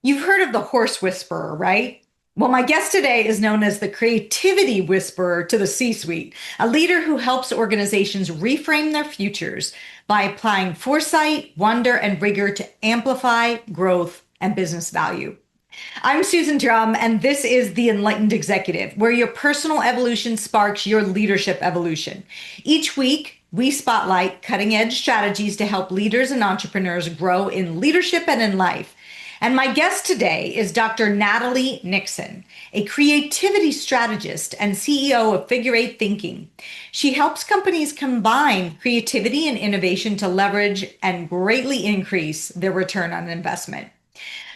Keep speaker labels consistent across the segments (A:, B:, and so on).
A: You've heard of the horse whisperer, right? Well, my guest today is known as the creativity whisperer to the C-suite, a leader who helps organizations reframe their futures by applying foresight, wonder, and rigor to amplify growth and business value. I'm Susan Drumm, and this is the Enlightened Executive, where your personal evolution sparks your leadership evolution. Each week, we spotlight cutting edge strategies to help leaders and entrepreneurs grow in leadership and in life. And my guest today is Dr. Natalie Nixon, a creativity strategist and CEO of Figure Eight Thinking. She helps companies combine creativity and innovation to leverage and greatly increase their return on investment.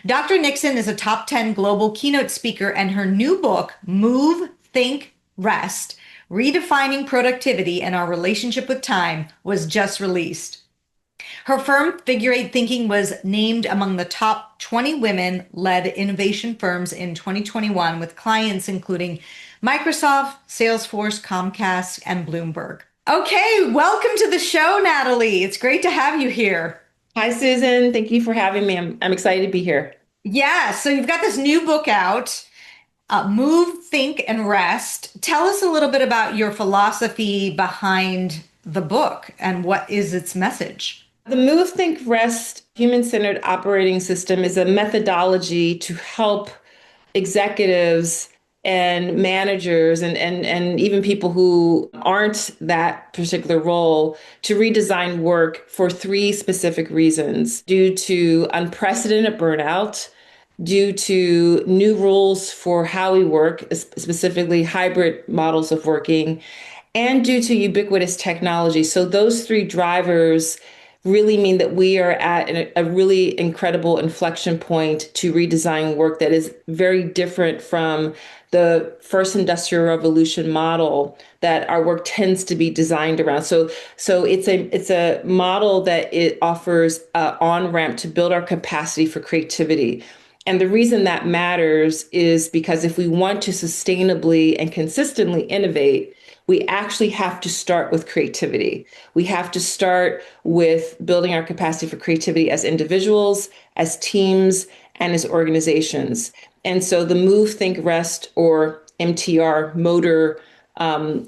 A: Dr. Nixon is a top 10 global keynote speaker, and her new book, Move, Think, Rest, Redefining Productivity and Our Relationship with Time, was just released. Her firm, Figure Eight Thinking, was named among the top 20 women-led innovation firms in 2021, with clients including Microsoft, Salesforce, Comcast, and Bloomberg. Okay, welcome to the show, Natalie. It's great to have you here.
B: Hi, Susan. Thank you for having me. I'm excited to be here.
A: Yeah, so you've got this new book out, Move, Think, and Rest. Tell us a little bit about your philosophy behind the book and what is its message.
B: The Move, Think, Rest human-centered operating system is a methodology to help executives and managers and even people who aren't that particular role to redesign work for three specific reasons: due to unprecedented burnout, due to new rules for how we work, specifically hybrid models of working, and due to ubiquitous technology. So those three drivers really mean that we are at a really incredible inflection point to redesign work that is very different from the first industrial revolution model that our work tends to be designed around. So it's a model that it offers an on-ramp to build our capacity for creativity. And the reason that matters is because if we want to sustainably and consistently innovate, we actually have to start with creativity. We have to start with building our capacity for creativity as individuals, as teams, and as organizations. And so the Move, Think, Rest, or MTR motor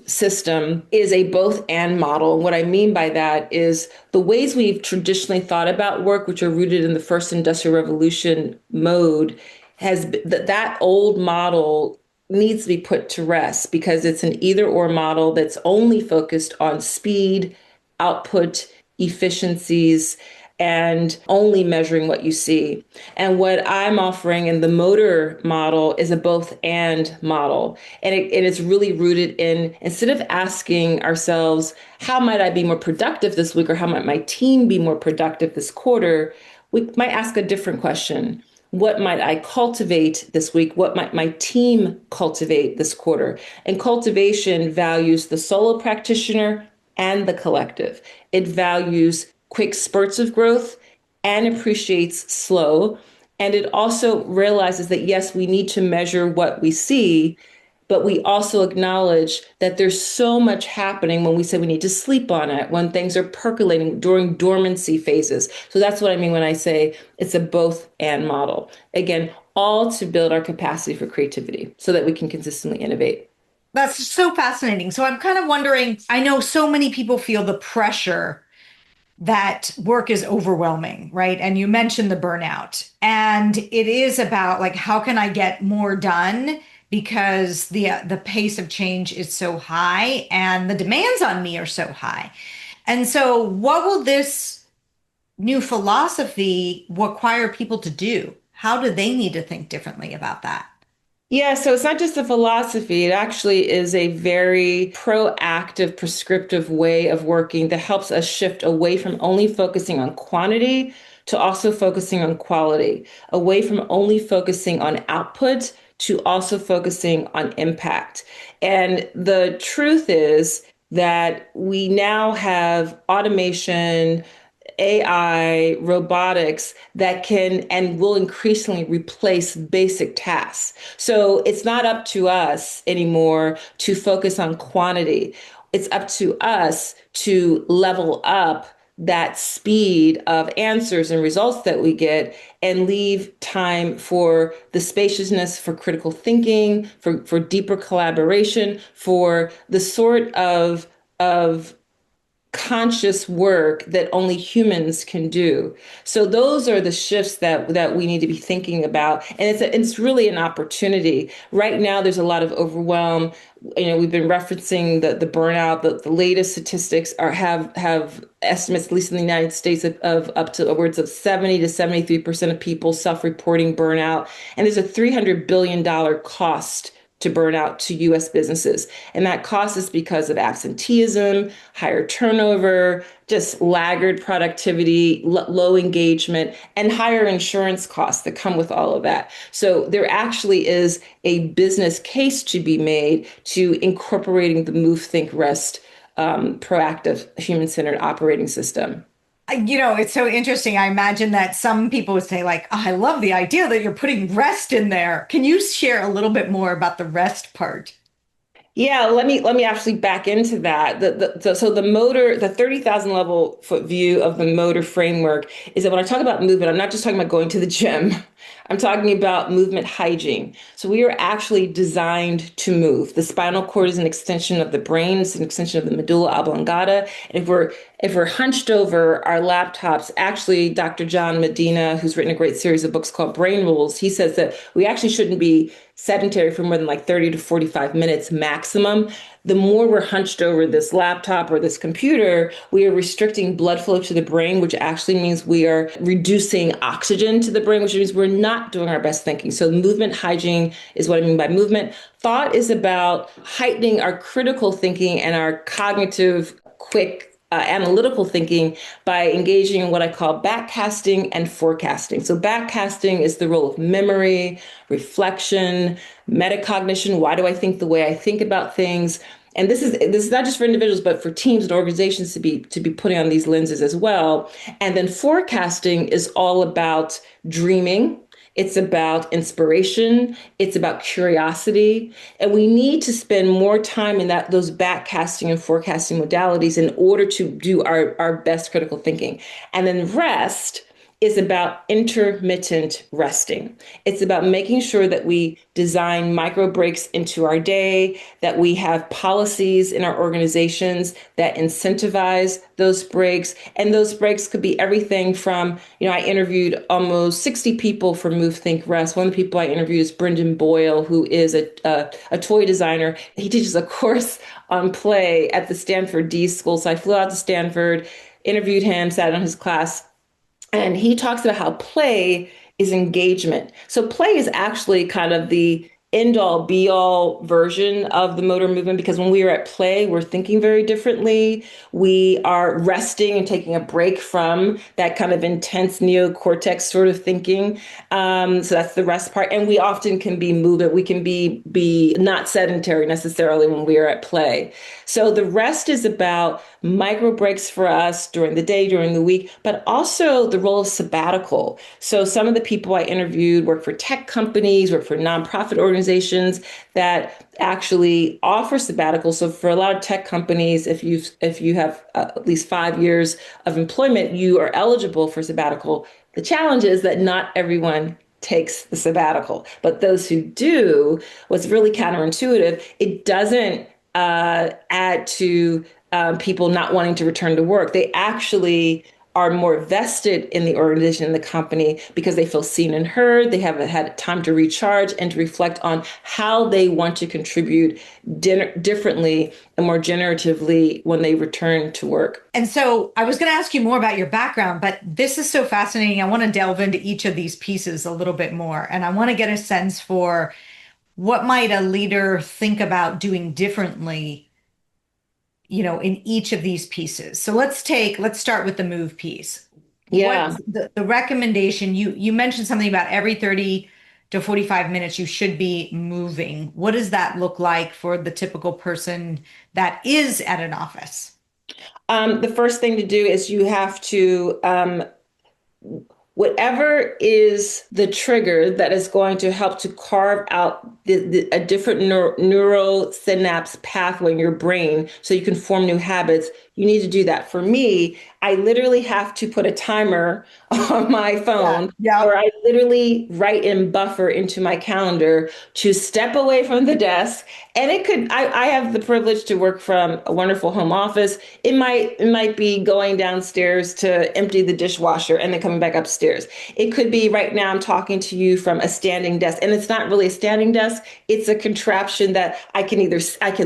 B: system is a both and model. And what I mean by that is the ways we've traditionally thought about work, which are rooted in the first industrial revolution mode, that old model needs to be put to rest because it's an either or model that's only focused on speed, output, efficiencies, and only measuring what you see. And what I'm offering in the motor model is a both and model. And it is really rooted in, instead of asking ourselves, how might I be more productive this week, or how might my team be more productive this quarter, we might ask a different question. What might I cultivate this week? What might my team cultivate this quarter? And cultivation values the solo practitioner and the collective. It values quick spurts of growth and appreciates slow. And it also realizes that, yes, we need to measure what we see, but we also acknowledge that there's so much happening when we say we need to sleep on it, when things are percolating during dormancy phases. So that's what I mean when I say it's a both and model. Again, all to build our capacity for creativity so that we can consistently innovate.
A: That's so fascinating. So I'm kind of wondering, I know so many people feel the pressure that work is overwhelming, right? And you mentioned the burnout. And it is about like, how can I get more done? Because the pace of change is so high and the demands on me are so high. And so what will this new philosophy require people to do? How do they need to think differently about that?
B: Yeah, so it's not just a philosophy. It actually is a very proactive, prescriptive way of working that helps us shift away from only focusing on quantity to also focusing on quality, away from only focusing on output to also focusing on impact. And the truth is that we now have automation, AI, robotics that can and will increasingly replace basic tasks. So it's not up to us anymore to focus on quantity. It's up to us to level up that speed of answers and results that we get and leave time for the spaciousness, for critical thinking, for deeper collaboration, for the sort of conscious work that only humans can do. So those are the shifts that we need to be thinking about, and it's really an opportunity. Right now, there's a lot of overwhelm. We've been referencing the burnout. The latest statistics have estimates, at least in the United States, of up to upwards of 70 to 73% of people self-reporting burnout, and there's a $300 billion cost to burnout to US businesses. And that cost is because of absenteeism, higher turnover, just laggard productivity, low engagement, and higher insurance costs that come with all of that. So there actually is a business case to be made to incorporating the move, think, rest, proactive human-centered operating system.
A: It's so interesting. I imagine that some people would say, like, oh, I love the idea that you're putting rest in there. Can you share a little bit more about the rest part?
B: Yeah, let me actually back into that. So the motor, the 30,000 level foot view of the motor framework is that when I talk about movement, I'm not just talking about going to the gym. I'm talking about movement hygiene. So we are actually designed to move. The spinal cord is an extension of the brain, it's an extension of the medulla oblongata. And if we're hunched over our laptops, actually Dr. John Medina, who's written a great series of books called Brain Rules, he says that we actually shouldn't be sedentary for more than like 30 to 45 minutes maximum. The more we're hunched over this laptop or this computer, we are restricting blood flow to the brain, which actually means we are reducing oxygen to the brain, which means we're not doing our best thinking. So movement hygiene is what I mean by movement. Thought is about heightening our critical thinking and our cognitive, quick, analytical thinking by engaging in what I call backcasting and forecasting. So backcasting is the role of memory, reflection, metacognition. Why do I think the way I think about things? And this is not just for individuals, but for teams and organizations to be putting on these lenses as well. And then forecasting is all about dreaming. It's about inspiration. It's about curiosity. And we need to spend more time in those backcasting and forecasting modalities in order to do our best critical thinking. And then rest is about intermittent resting. It's about making sure that we design micro breaks into our day, that we have policies in our organizations that incentivize those breaks. And those breaks could be everything from, I interviewed almost 60 people for Move, Think, Rest. One of the people I interviewed is Brendan Boyle, who is a toy designer. He teaches a course on play at the Stanford D School. So I flew out to Stanford, interviewed him, sat on his class, and he talks about how play is engagement. So play is actually kind of the end all be all version of the motor movement because when we are at play, we're thinking very differently. We are resting and taking a break from that kind of intense neocortex sort of thinking. So that's the rest part. And we often can be movement. We can be not sedentary necessarily when we are at play. So the rest is about micro breaks for us during the day, during the week, but also the role of sabbatical. So some of the people I interviewed work for tech companies, work for nonprofit organizations that actually offer sabbaticals. So for a lot of tech companies, if you have at least 5 years of employment, you are eligible for sabbatical. The challenge is that not everyone takes the sabbatical, but those who do, what's really counterintuitive, it doesn't add to people not wanting to return to work. They actually are more vested in the organization and the company because they feel seen and heard. They haven't had time to recharge and to reflect on how they want to contribute differently and more generatively when they return to work.
A: And so I was going to ask you more about your background, but this is so fascinating. I want to delve into each of these pieces a little bit more. And I want to get a sense for what might a leader think about doing differently, in each of these pieces. So let's start with the move piece.
B: Yeah.
A: What's the recommendation? You mentioned something about every 30 to 45 minutes you should be moving. What does that look like for the typical person that is at an office?
B: The first thing to do is you have to whatever is the trigger that is going to help to carve out a different neurosynapse pathway in your brain so you can form new habits, you need to do that. For me, I literally have to put a timer on my
A: Yeah.
B: phone, or
A: Yep.
B: I literally write in buffer into my calendar to step away from the desk. And I have the privilege to work from a wonderful home office. It might be going downstairs to empty the dishwasher and then coming back upstairs. It could be right now I'm talking to you from a standing desk, and it's not really a standing desk. It's a contraption that I can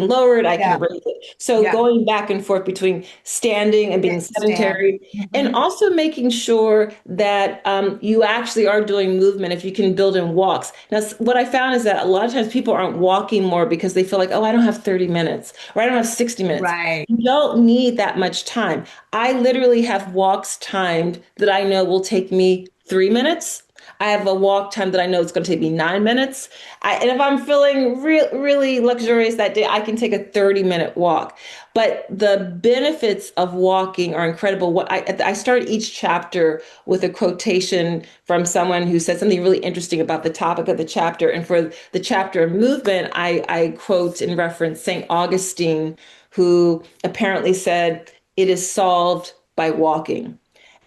B: lower it, I can
A: Yeah.
B: raise it. So
A: Yeah.
B: going back and forth between standing and being
A: Sit, stand.
B: sedentary, and
A: Mhm.
B: also making sure that you actually are doing movement if you can build in walks. Now, what I found is that a lot of times people aren't walking more because they feel like, oh, I don't have 30 minutes or I don't have 60 minutes.
A: Right.
B: You don't need that much time. I literally have walks timed that I know will take me 3 minutes. I have a walk time that I know it's going to take me 9 minutes. And if I'm feeling really luxurious that day, I can take a 30-minute walk. But the benefits of walking are incredible. I start each chapter with a quotation from someone who said something really interesting about the topic of the chapter. And for the chapter of movement, I quote and reference St. Augustine, who apparently said, "It is solved by walking."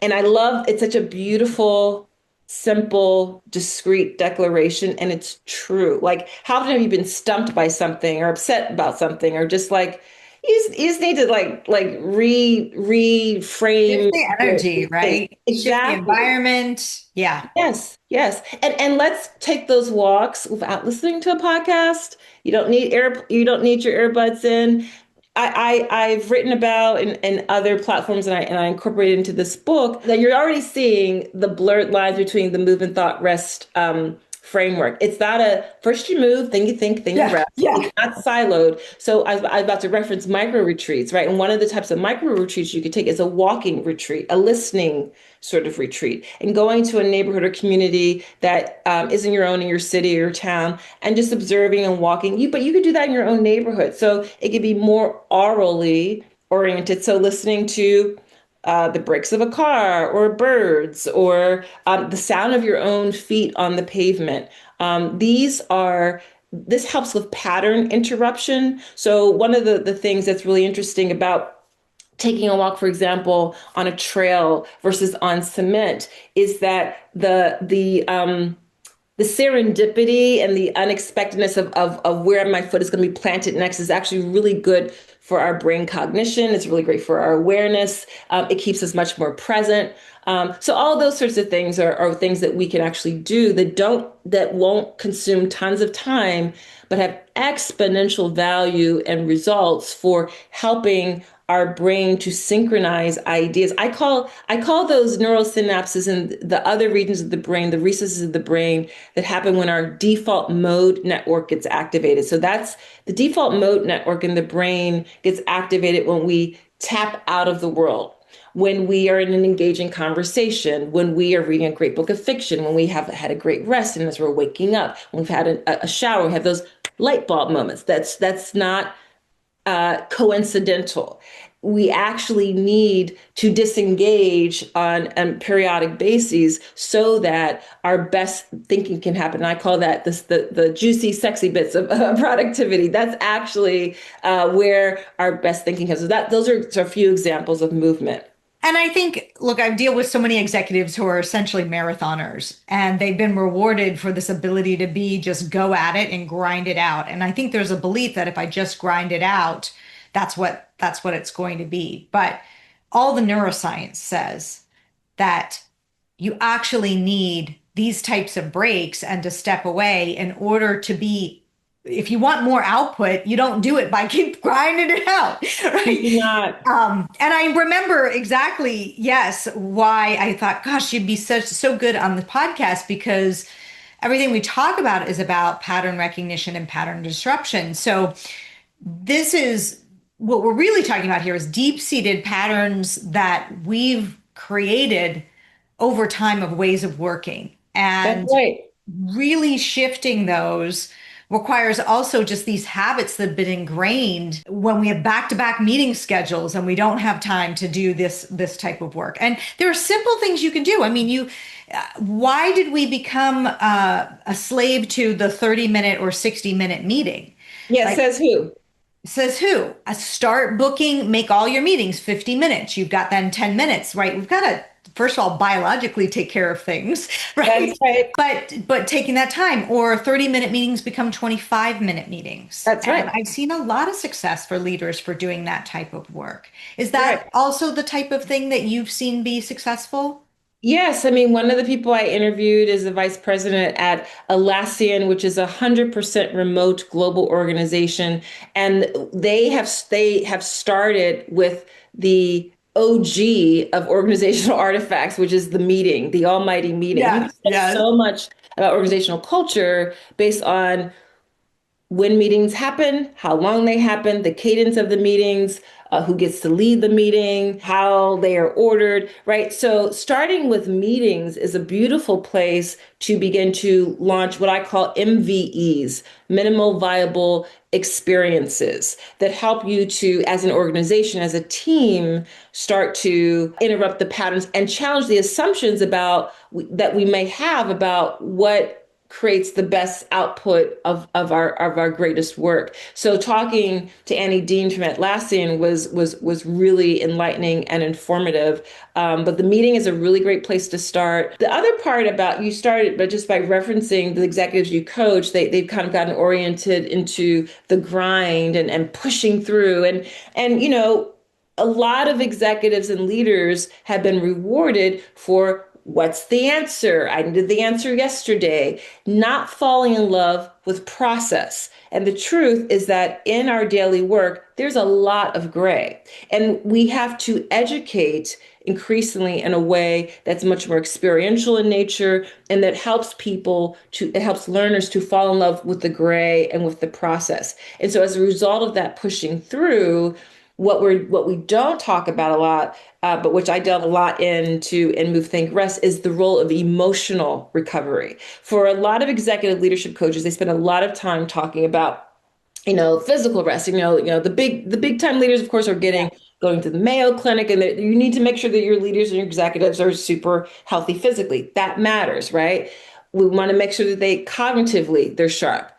B: And I love it's such a beautiful, simple, discreet declaration, and it's true. Like, how often have you been stumped by something or upset about something, or just like you just need to
A: Shift
B: reframe
A: the
B: your
A: energy,
B: space.
A: right? Shift the
B: Exactly.
A: environment. Yeah.
B: Yes, yes. And let's take those walks without listening to a podcast. You don't need your earbuds in. I've written about in other platforms, and I incorporated into this book that you're already seeing the blurred lines between the move and thought rest framework. It's not a first you move, then you think, then you
A: Yeah.
B: rest.
A: Yeah.
B: It's not siloed. So I was about to reference micro retreats, right? And one of the types of micro retreats you could take is a walking retreat, a listening sort of retreat, and going to a neighborhood or community that isn't your own in your city or your town, and just observing and walking. But you could do that in your own neighborhood. So it could be more orally oriented. So listening to the brakes of a car or birds or the sound of your own feet on the pavement. This helps with pattern interruption. So one of the things that's really interesting about taking a walk, for example, on a trail versus on cement is that the serendipity and the unexpectedness of where my foot is going to be planted next is actually really good for our brain cognition. It's really great for our awareness. It keeps us much more present. So all those sorts of things are things that we can actually do that won't consume tons of time, but have exponential value and results for helping our brain to synchronize ideas. I call those neural synapses in the other regions of the brain, the recesses of the brain that happen when our default mode network gets activated. So that's the default mode network in the brain gets activated when we tap out of the world, when we are in an engaging conversation, when we are reading a great book of fiction, when we have had a great rest and as we're waking up, when we've had a shower, we have those light bulb moments. That's not coincidental. We actually need to disengage on periodic bases so that our best thinking can happen. And I call that the juicy, sexy bits of productivity. That's actually where our best thinking comes. So those are a few examples of movement.
A: And I think, look, I deal with so many executives who are essentially marathoners, and they've been rewarded for this ability to be just go at it and grind it out. And I think there's a belief that if I just grind it out, that's what it's going to be. But all the neuroscience says that you actually need these types of breaks and to step away in order to be, if you want more output, you don't do it by keep grinding it out,
B: You
A: right?
B: do not.
A: And I remember exactly, yes, why I thought, gosh, you'd be so good on the podcast because everything we talk about is about pattern recognition and pattern disruption. So this is what we're really talking about here is deep-seated patterns that we've created over time of ways of working.
B: That's
A: And
B: right.
A: really shifting those requires also just these habits that have been ingrained when we have back-to-back meeting schedules and we don't have time to do this type of work. And there are simple things you can do. I mean, why did we become a slave to the 30-minute or 60-minute meeting?
B: Yeah,
A: Like,
B: says who?
A: Says who? Start booking, make all your meetings 50 minutes. You've got then 10 minutes, right? We've got to, first of all, biologically take care of things,
B: That's
A: right?
B: right.
A: But taking that time, or 30-minute meetings become 25-minute meetings.
B: That's
A: And
B: right.
A: I've seen a lot of success for leaders for doing that type of work. Is that
B: Right.
A: also the type of thing that you've seen be successful?
B: Yes, I mean, one of the people I interviewed is the vice president at Atlassian, which is a 100% remote global organization, and they have started with the OG of organizational artifacts, which is the meeting, the almighty meeting. He
A: Yes,
B: said
A: yes.
B: so much about organizational culture based on when meetings happen, how long they happen, the cadence of the meetings, who gets to lead the meeting, how they are ordered, right? So, starting with meetings is a beautiful place to begin to launch what I call MVEs, minimal viable experiences, that help you to, as an organization, as a team, start to interrupt the patterns and challenge the assumptions about that we may have about what creates the best output of our greatest work. So talking to Annie Dean from Atlassian was really enlightening and informative. But the meeting is a really great place to start. The other part about you started, but just by referencing the executives you coach, they've kind of gotten oriented into the grind and pushing through and a lot of executives and leaders have been rewarded for what's the answer? I needed the answer yesterday, not falling in love with process. And the truth is that in our daily work, there's a lot of gray. And we have to educate increasingly in a way that's much more experiential in nature and that it helps learners to fall in love with the gray and with the process. And so as a result of that pushing through, what we don't talk about a lot, but which I delve a lot into in Move, Think, Rest, is the role of emotional recovery. For a lot of executive leadership coaches, they spend a lot of time talking about physical rest. The big time leaders, of course, are
A: Yeah.
B: going to the Mayo Clinic, and you need to make sure that your leaders and your executives are super healthy physically. That matters, right? We want to make sure that they cognitively they're sharp.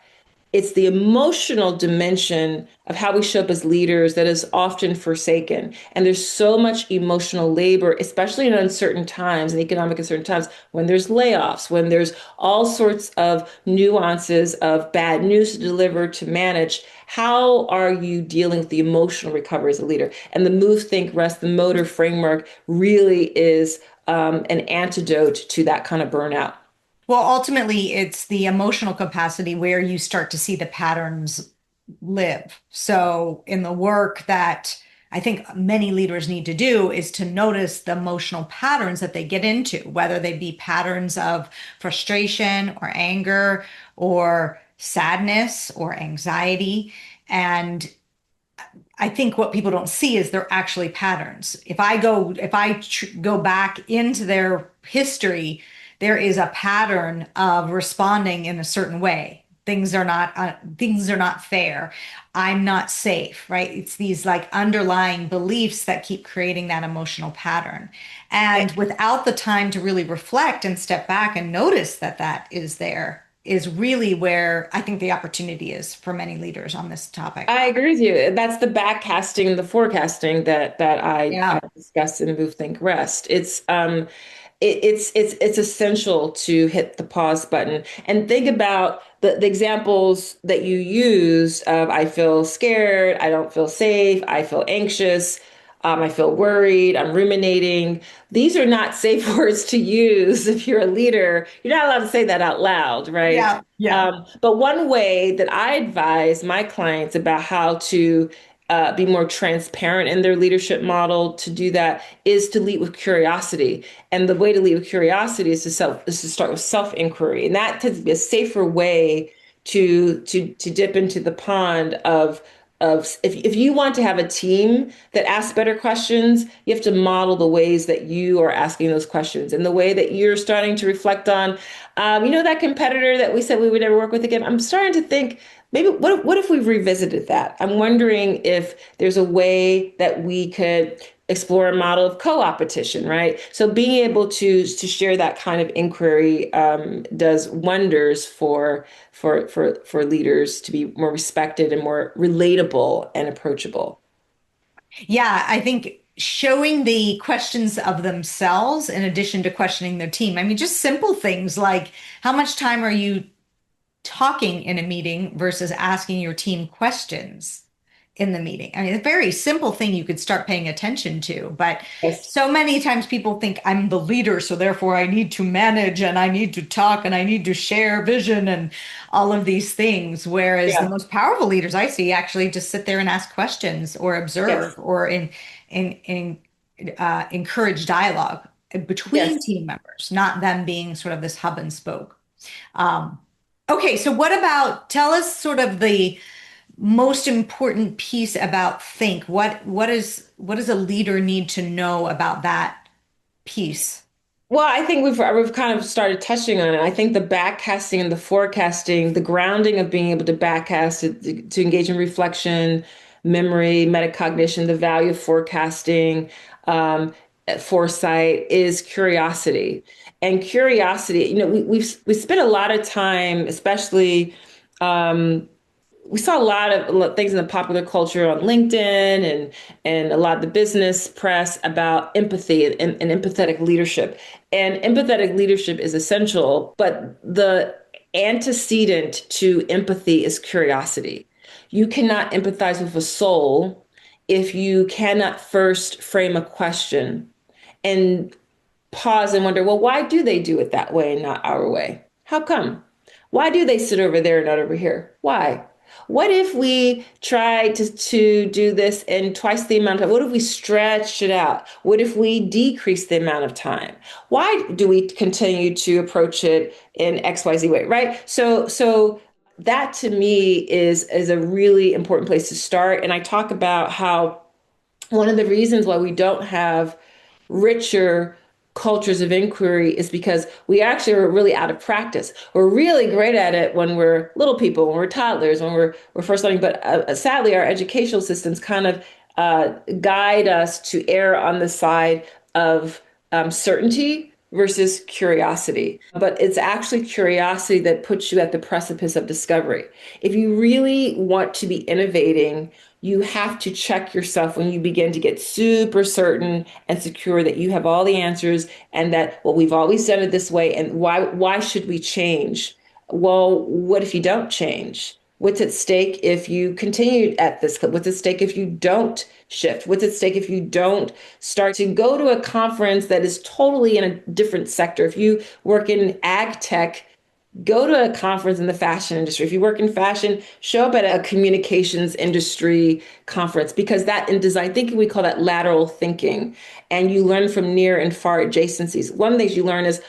B: It's the emotional dimension of how we show up as leaders that is often forsaken. And there's so much emotional labor, especially in uncertain times and economic uncertain times, when there's layoffs, when there's all sorts of nuances of bad news to deliver, to manage. How are you dealing with the emotional recovery as a leader? And the Move, Think, Rest, the motor framework really is an antidote to that kind of burnout.
A: Well, ultimately, it's the emotional capacity where you start to see the patterns live. So, in the work that I think many leaders need to do is to notice the emotional patterns that they get into, whether they be patterns of frustration or anger or sadness or anxiety. And I think what people don't see is they're actually patterns. If I go back into their history, there is a pattern of responding in a certain way. Things are not fair. I'm not safe, right? It's these like underlying beliefs that keep creating that emotional pattern. And without the time to really reflect and step back and notice that that is there is really where I think the opportunity is for many leaders on this topic.
B: I agree with you. That's the backcasting and the forecasting that I
A: Yeah.
B: discussed in Move, Think, Rest. It's essential to hit the pause button and think about the examples that you use of I feel scared, I don't feel safe, I feel anxious, I feel worried, I'm ruminating. These are not safe words to use if you're a leader. You're not allowed to say that out loud, right?
A: Yeah. Yeah.
B: But one way that I advise my clients about how to be more transparent in their leadership model to do that is to lead with curiosity. And the way to lead with curiosity is to start with self-inquiry. And that tends to be a safer way to dip into the pond of if you want to have a team that asks better questions, you have to model the ways that you are asking those questions and the way that you're starting to reflect on, that competitor that we said we would never work with again. I'm starting to think maybe what if we revisited that? I'm wondering if there's a way that we could explore a model of co-opetition, right? So being able to share that kind of inquiry does wonders for leaders to be more respected and more relatable and approachable.
A: Yeah, I think showing the questions of themselves in addition to questioning their team. I mean, just simple things like how much time are you talking in a meeting versus asking your team questions in the meeting. I mean, a very simple thing you could start paying attention to, but
B: Yes.
A: so many times people think I'm the leader, so therefore I need to manage and I need to talk and I need to share vision and all of these things. Whereas the
B: Yeah.
A: most powerful leaders I see actually just sit there and ask questions or observe
B: Yes.
A: or encourage dialogue between
B: Yes.
A: team members, not them being sort of this hub and spoke. Um, okay, so what about tell us sort of the most important piece about think. What does a leader need to know about that piece?
B: Well, I think we've kind of started touching on it. I think the backcasting and the forecasting, the grounding of being able to backcast, to engage in reflection, memory, metacognition, the value of forecasting, um, foresight is curiosity. And curiosity, we spent a lot of time, especially we saw a lot of things in the popular culture on LinkedIn and a lot of the business press about empathy and empathetic leadership. And empathetic leadership is essential, but the antecedent to empathy is curiosity. You cannot empathize with a soul if you cannot first frame a question and pause and wonder, well, why do they do it that way and not our way? How come? Why do they sit over there and not over here? Why? What if we try to do this in twice the amount of time? What if we stretch it out? What if we decrease the amount of time? Why do we continue to approach it in XYZ way, right? So that to me is a really important place to start. And I talk about how one of the reasons why we don't have richer cultures of inquiry is because we actually are really out of practice. We're really great at it when we're little people, when we're toddlers, when we're first learning. But sadly, our educational systems kind of guide us to err on the side of certainty versus curiosity. But it's actually curiosity that puts you at the precipice of discovery. If you really want to be innovating, you have to check yourself when you begin to get super certain and secure that you have all the answers and that, well, we've always done it this way. And why should we change? Well, what if you don't change? What's at stake if you continue at this? What's at stake if you don't shift? What's at stake if you don't start to go to a conference that is totally in a different sector? If you work in ag tech, go to a conference in the fashion industry. If you work in fashion, show up at a communications industry conference because that in design thinking, we call that lateral thinking. And you learn from near and far adjacencies. One of the things you learn is,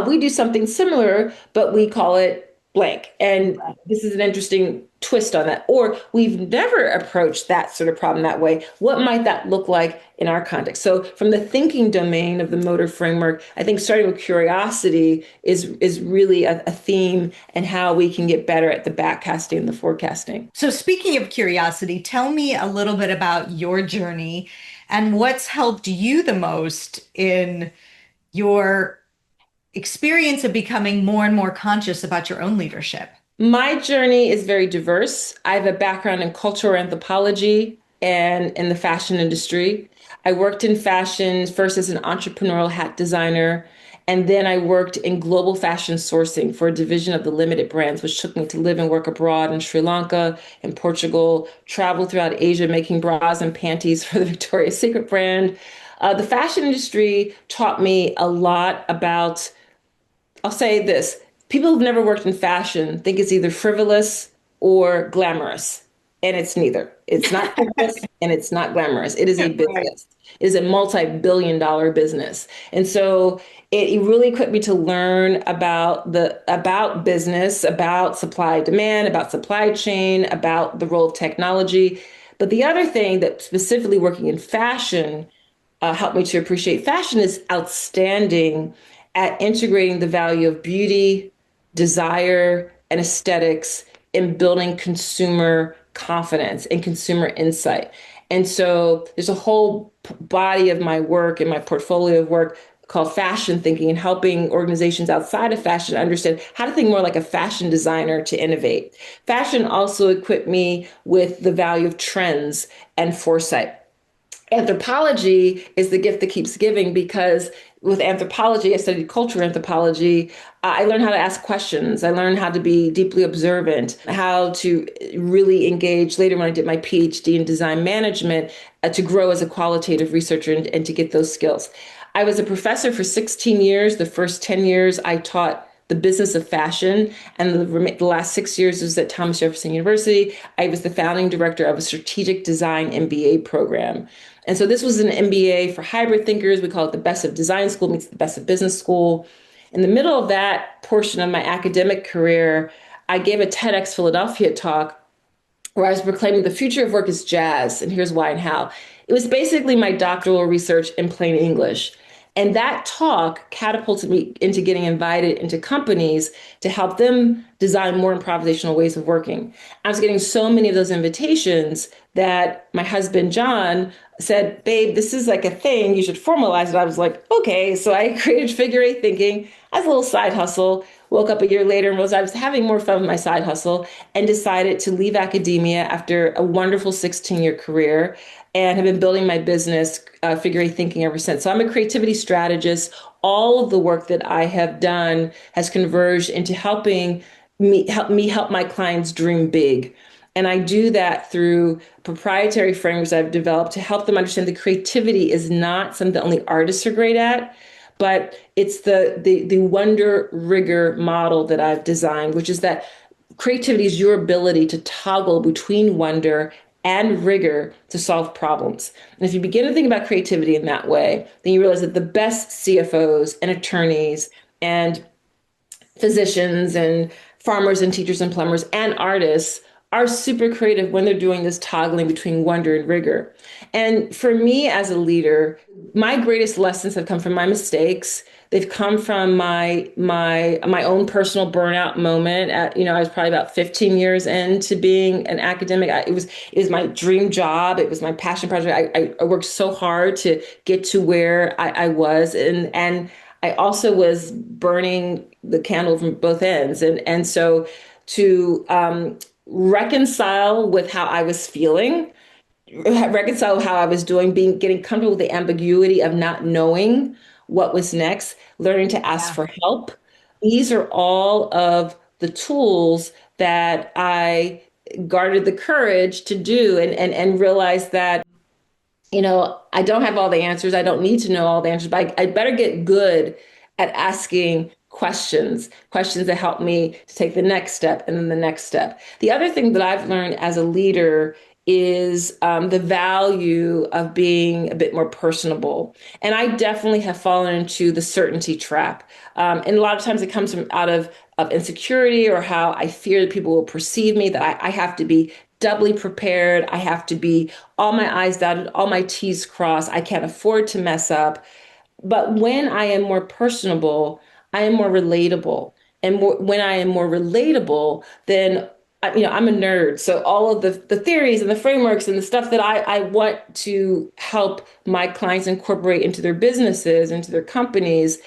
B: we do something similar, but we call it blank. And this is an interesting twist on that. Or we've never approached that sort of problem that way. What might that look like in our context? So from the thinking domain of the motor framework, I think starting with curiosity is really a theme and how we can get better at the backcasting and the forecasting.
A: So speaking of curiosity, tell me a little bit about your journey and what's helped you the most in your experience of becoming more and more conscious about your own leadership.
B: My journey is very diverse. I have a background in cultural anthropology and in the fashion industry. I worked in fashion first as an entrepreneurial hat designer, and then I worked in global fashion sourcing for a division of the Limited Brands, which took me to live and work abroad in Sri Lanka and Portugal, travel throughout Asia making bras and panties for the Victoria's Secret brand. The fashion industry taught me a lot about, I'll say this, people who've never worked in fashion think it's either frivolous or glamorous. And it's neither. It's not frivolous and it's not glamorous. It is a
A: Right.
B: business. It is a multi-billion-dollar business. And so it really equipped me to learn about business, about supply demand, about supply chain, about the role of technology. But the other thing that specifically working in fashion helped me to appreciate fashion is outstanding at integrating the value of beauty, desire, and aesthetics in building consumer confidence and consumer insight. And so there's a whole body of my work and my portfolio of work called fashion thinking and helping organizations outside of fashion understand how to think more like a fashion designer to innovate. Fashion also equipped me with the value of trends and foresight. Anthropology is the gift that keeps giving because with anthropology, I studied cultural anthropology. I learned how to ask questions. I learned how to be deeply observant, how to really engage later when I did my PhD in design management to grow as a qualitative researcher and to get those skills. I was a professor for 16 years. The first 10 years, I taught the business of fashion. And the last 6 years was at Thomas Jefferson University. I was the founding director of a strategic design MBA program. And so this was an MBA for hybrid thinkers. We call it the best of design school meets the best of business school. In the middle of that portion of my academic career, I gave a TEDx Philadelphia talk where I was proclaiming the future of work is jazz, and here's why and how. It was basically my doctoral research in plain English. And that talk catapulted me into getting invited into companies to help them design more improvisational ways of working. I was getting so many of those invitations that my husband, John, said, Babe, this is like a thing. You should formalize it. I was like, okay. So I created Figure Eight Thinking as a little side hustle. Woke up a year later and was I was having more fun with my side hustle and decided to leave academia after a wonderful 16-year career and have been building my business, Figure Eight Thinking, ever since. So I'm a creativity strategist. All of the work that I have done has converged into help me help my clients dream big. And I do that through proprietary frameworks I've developed to help them understand that creativity is not something that only artists are great at, but it's the wonder rigor model that I've designed, which is that creativity is your ability to toggle between wonder and rigor to solve problems. And if you begin to think about creativity in that way, then you realize that the best CFOs and attorneys and physicians and farmers and teachers and plumbers and artists are super creative when they're doing this toggling between wonder and rigor. And for me as a leader, my greatest lessons have come from my mistakes. They've come from my own personal burnout moment. I was probably about 15 years into being an academic. It was my dream job. It was my passion project. I worked so hard to get to where I was, and I also was burning the candle from both ends. And so to reconcile with how I was feeling, reconcile how I was doing, getting comfortable with the ambiguity of not knowing what was next, learning to ask
A: Yeah.
B: for help. These are all of the tools that I guarded the courage to do and realize that I don't have all the answers. I don't need to know all the answers, but I better get good at asking questions, questions that help me to take the next step and then the next step. The other thing that I've learned as a leader is the value of being a bit more personable. And I definitely have fallen into the certainty trap. And a lot of times it comes from out of insecurity or how I fear that people will perceive me, that I have to be doubly prepared. I have to be all my I's dotted, all my T's crossed. I can't afford to mess up. But when I am more personable, I am more relatable. And when I am more relatable, then I'm a nerd. So all of the theories and the frameworks and the stuff that I want to help my clients incorporate into their businesses, into their companies,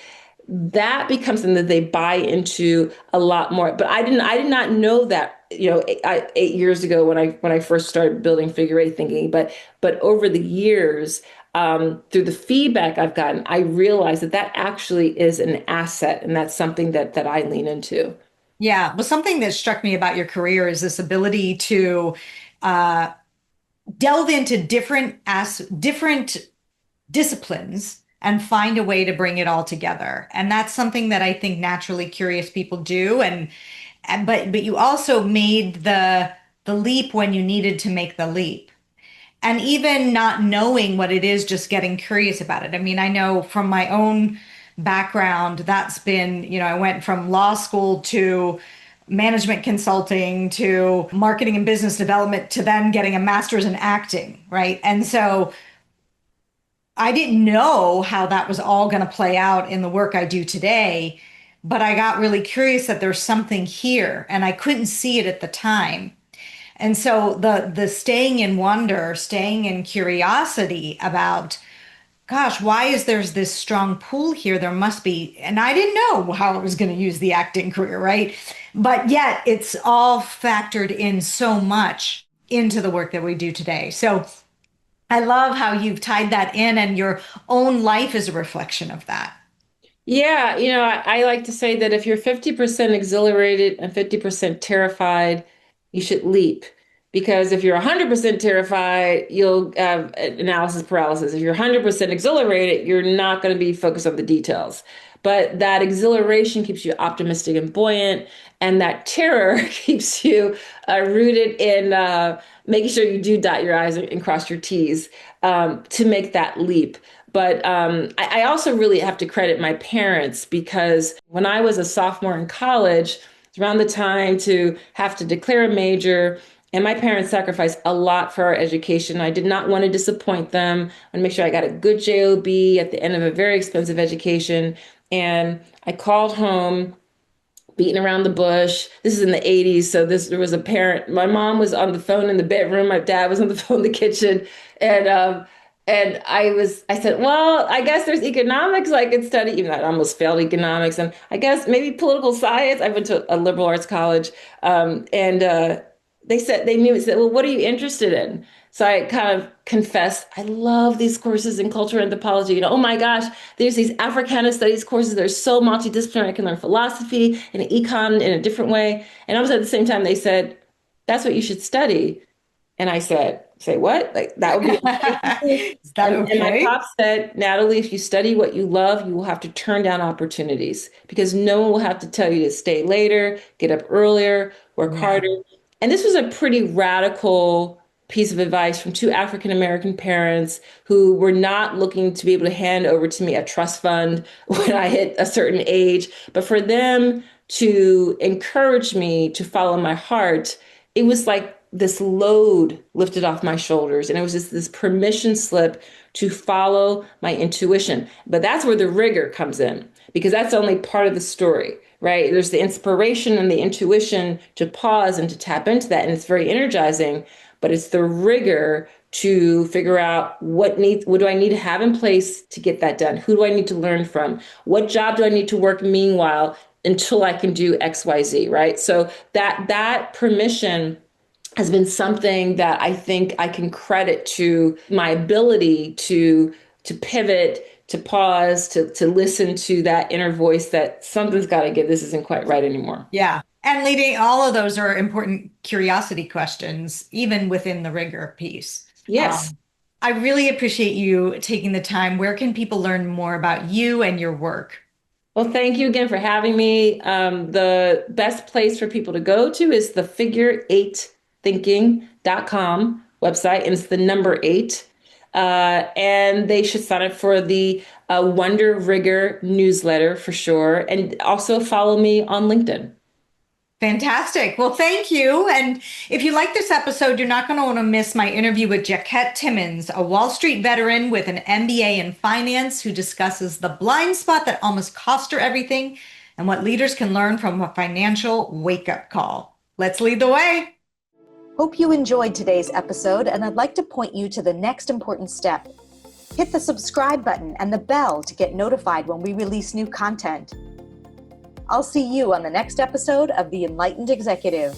B: that becomes something that they buy into a lot more. But I did not know that, 8 years ago when I first started building Figure Eight Thinking. But over the years, through the feedback I've gotten, I realized that that actually is an asset, and that's something that I lean into.
A: Yeah. Well, something that struck me about your career is this ability to uh, delve into different disciplines and find a way to bring it all together. And that's something that I think naturally curious people do. But you also made the leap when you needed to make the leap. And even not knowing what it is, just getting curious about it. I mean, I know from my own background, that's been, I went from law school to management consulting to marketing and business development to then getting a master's in acting, right? And so I didn't know how that was all going to play out in the work I do today, but I got really curious that there's something here and I couldn't see it at the time. And so the staying in wonder, staying in curiosity about, gosh, why is there's this strong pull here? There must be, and I didn't know how I was going to use the acting career, right? But yet it's all factored in so much into the work that we do today. So I love how you've tied that in, and your own life is a reflection of that.
B: Yeah, I like to say that if you're 50% exhilarated and 50% terrified, you should leap. Because if you're 100% terrified, you'll have analysis paralysis. If you're 100% exhilarated, you're not going to be focused on the details. But that exhilaration keeps you optimistic and buoyant, and that terror keeps you rooted in making sure you do dot your I's and cross your T's to make that leap. But I also really have to credit my parents because when I was a sophomore in college, it's around the time to have to declare a major. And my parents sacrificed a lot for our education. I did not want to disappoint them. I want to make sure I got a good job at the end of a very expensive education. And I called home beating around the bush. This is in the 80s. So there was a parent. My mom was on the phone in the bedroom. My dad was on the phone in the kitchen. And I said, well, I guess there's economics I could study, even though I almost failed economics. And I guess maybe political science. I went to a liberal arts college. And they knew it, said, well, what are you interested in? So I kind of confessed, I love these courses in cultural anthropology. Oh my gosh, there's these Africana studies courses. They're so multidisciplinary. I can learn philosophy and econ in a different way. And almost at the same time, they said, that's what you should study. And I said, say what? Like that would be amazing.
A: Is that
B: And my
A: okay?
B: pop said, Natalie, if you study what you love, you will have to turn down opportunities because no one will have to tell you to stay later, get up earlier, work
A: Yeah.
B: harder. And this was a pretty radical piece of advice from two African American parents who were not looking to be able to hand over to me a trust fund when I hit a certain age, but for them to encourage me to follow my heart. It was like this load lifted off my shoulders, and it was just this permission slip to follow my intuition. But that's where the rigor comes in, because that's only part of the story, right? There's the inspiration and the intuition to pause and to tap into that, and it's very energizing. But it's the rigor to figure out what do I need to have in place to get that done? Who do I need to learn from? What job do I need to work meanwhile until I can do XYZ, right? So that permission has been something that I think I can credit to my ability to pivot, to pause, to listen to that inner voice that something's got to give. This isn't quite right anymore.
A: Yeah. And leading, all of those are important curiosity questions, even within the rigor piece.
B: Yes.
A: I really appreciate you taking the time. Where can people learn more about you and your work?
B: Well, thank you again for having me. The best place for people to go to is the figure8thinking.com website, and it's the number eight. And they should sign up for the Wonder Rigor newsletter for sure. And also follow me on LinkedIn.
A: Fantastic. Well, thank you. And if you like this episode, you're not going to want to miss my interview with Jaquette Timmons, a Wall Street veteran with an MBA in finance who discusses the blind spot that almost cost her everything and what leaders can learn from a financial wake-up call. Let's lead the way. Hope you enjoyed today's episode, and I'd like to point you to the next important step. Hit the subscribe button and the bell to get notified when we release new content. I'll see you on the next episode of The Enlightened Executive.